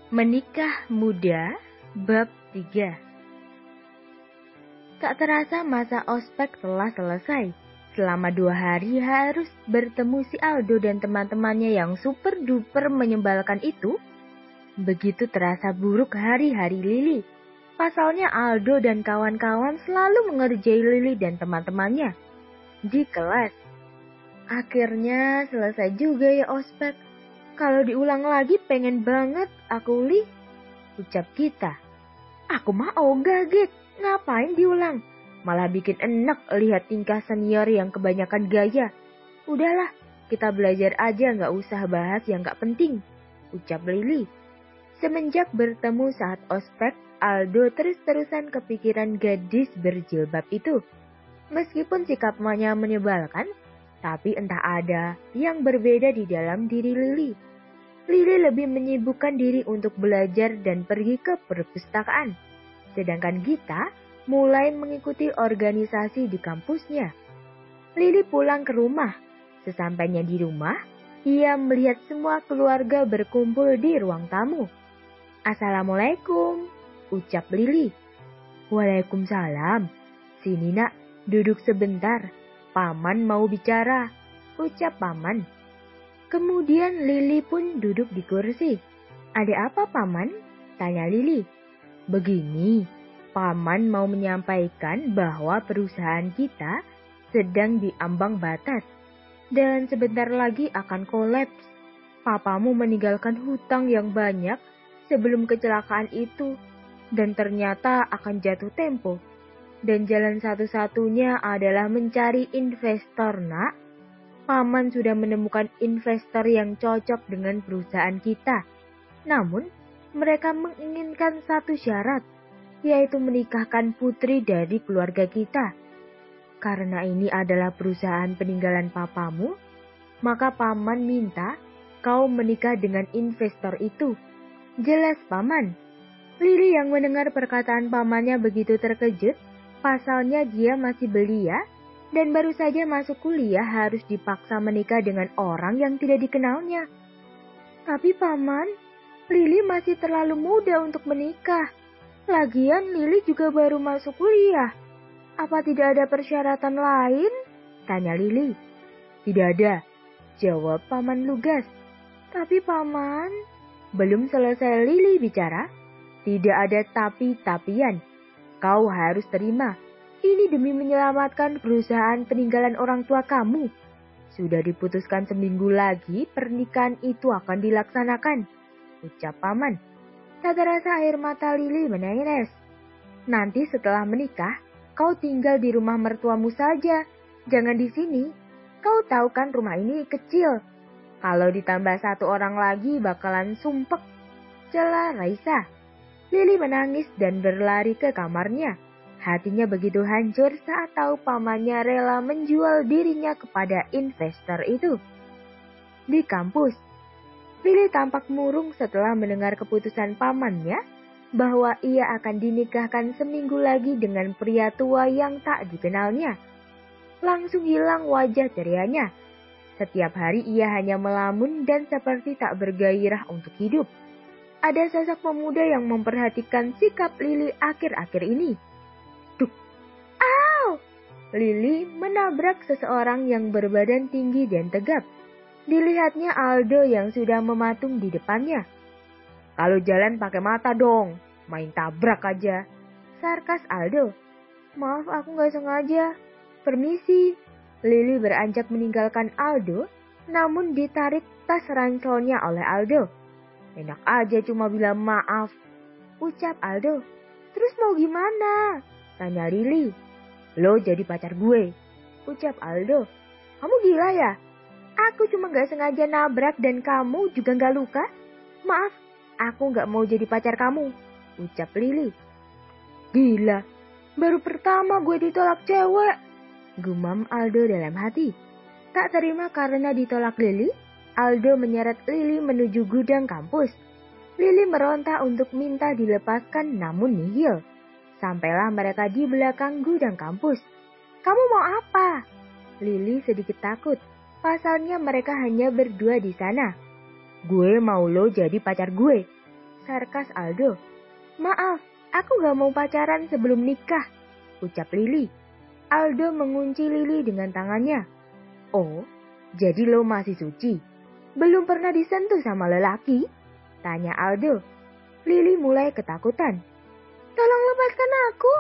Menikah Muda, Bab 3. Tak terasa masa ospek telah selesai. Selama 2 hari harus bertemu si Aldo dan teman-temannya yang super duper menyebalkan itu. Begitu terasa buruk hari-hari Lili. Pasalnya Aldo dan kawan-kawan selalu mengerjai Lili dan teman-temannya di kelas. Akhirnya selesai juga ya ospek. Kalau diulang lagi pengen banget aku Li, ucap kita. Aku mah ogah Gek, ngapain diulang? Malah bikin enak lihat tingkah senior yang kebanyakan gaya. Udahlah, kita belajar aja gak usah bahas yang gak penting, ucap Lili. Semenjak bertemu saat ospek, Aldo terus-terusan kepikiran gadis berjilbab itu. Meskipun sikapnya menyebalkan, tapi entah ada yang berbeda di dalam diri Lili. Lili lebih menyibukkan diri untuk belajar dan pergi ke perpustakaan. Sedangkan Gita mulai mengikuti organisasi di kampusnya. Lili pulang ke rumah. Sesampainya di rumah, ia melihat semua keluarga berkumpul di ruang tamu. Assalamualaikum, ucap Lili. Waalaikumsalam. Sini nak, duduk sebentar. Paman mau bicara, ucap paman. Kemudian Lili pun duduk di kursi. Ada apa paman? Tanya Lili. Begini, paman mau menyampaikan bahwa perusahaan kita sedang diambang batas. Dan sebentar lagi akan kolaps. Papamu meninggalkan hutang yang banyak sebelum kecelakaan itu. Dan ternyata akan jatuh tempo. Dan jalan satu-satunya adalah mencari investor, nak. Paman sudah menemukan investor yang cocok dengan perusahaan kita. Namun, mereka menginginkan satu syarat, yaitu menikahkan putri dari keluarga kita. Karena ini adalah perusahaan peninggalan papamu, maka paman minta kau menikah dengan investor itu. Jelas, paman. Lili yang mendengar perkataan pamannya begitu terkejut. Pasalnya dia masih belia dan baru saja masuk kuliah harus dipaksa menikah dengan orang yang tidak dikenalnya. Tapi paman, Lili masih terlalu muda untuk menikah. Lagian Lili juga baru masuk kuliah. Apa tidak ada persyaratan lain? Tanya Lili. Tidak ada, jawab paman lugas. Tapi paman, belum selesai Lili bicara. Tidak ada tapi-tapian. Kau harus terima. Ini demi menyelamatkan perusahaan peninggalan orang tua kamu. Sudah diputuskan seminggu lagi pernikahan itu akan dilaksanakan, ucap paman. Tak terasa air mata Lili menetes. Nanti setelah menikah, kau tinggal di rumah mertuamu saja. Jangan di sini. Kau tahu kan rumah ini kecil. Kalau ditambah satu orang lagi bakalan sumpek, celah Raisa. Lili menangis dan berlari ke kamarnya. Hatinya begitu hancur saat tahu pamannya rela menjual dirinya kepada investor itu. Di kampus, Lili tampak murung setelah mendengar keputusan pamannya bahwa ia akan dinikahkan seminggu lagi dengan pria tua yang tak dikenalnya. Langsung hilang wajah cerianya. Setiap hari ia hanya melamun dan seperti tak bergairah untuk hidup. Ada sosok pemuda yang memperhatikan sikap Lili akhir-akhir ini. Duk! Au! Lili menabrak seseorang yang berbadan tinggi dan tegap. Dilihatnya Aldo yang sudah mematung di depannya. Kalau jalan pakai mata dong, main tabrak aja. Sarkas Aldo. Maaf aku gak sengaja. Permisi. Lili beranjak meninggalkan Aldo, namun ditarik tas ranselnya oleh Aldo. Enak aja cuma bilang maaf, ucap Aldo. Terus mau gimana? Tanya Lili. Lo jadi pacar gue, ucap Aldo. Kamu gila ya? Aku cuma gak sengaja nabrak dan kamu juga gak luka? Maaf, aku gak mau jadi pacar kamu, ucap Lili. Gila, baru pertama gue ditolak cewek, gumam Aldo dalam hati. Tak terima karena ditolak Lili, Aldo menyeret Lili menuju gudang kampus. Lili meronta untuk minta dilepaskan namun nihil. Sampailah mereka di belakang gudang kampus. Kamu mau apa? Lili sedikit takut. Pasalnya mereka hanya berdua di sana. Gue mau lo jadi pacar gue. sarkas Aldo. Maaf, aku gak mau pacaran sebelum nikah, ucap Lily. Aldo mengunci Lily dengan tangannya. Oh, jadi lo masih suci? Belum pernah disentuh sama lelaki? Tanya Aldo. Lily mulai ketakutan. Tolong lepaskan aku.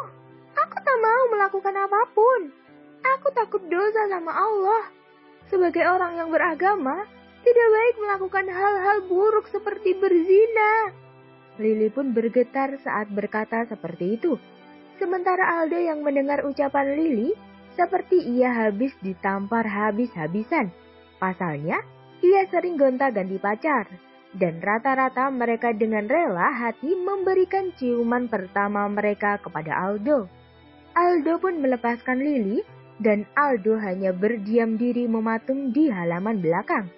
Aku tak mau melakukan apapun. Aku takut dosa sama Allah. Sebagai orang yang beragama, tidak baik melakukan hal-hal buruk seperti berzina. Lily pun bergetar saat berkata seperti itu. Sementara Aldo yang mendengar ucapan Lily, seperti ia habis ditampar habis-habisan. Pasalnya, ia sering gonta-ganti pacar. Dan rata-rata mereka dengan rela hati memberikan ciuman pertama mereka kepada Aldo. Aldo pun melepaskan Lily, dan Aldo hanya berdiam diri mematung di halaman belakang.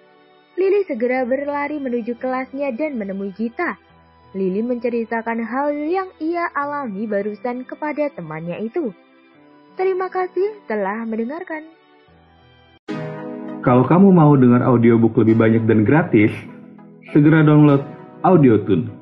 Lily segera berlari menuju kelasnya dan menemui Gita. Lily menceritakan hal yang ia alami barusan kepada temannya itu. Terima kasih telah mendengarkan. Kalau kamu mau dengar audiobook lebih banyak dan gratis, segera download Audiotune.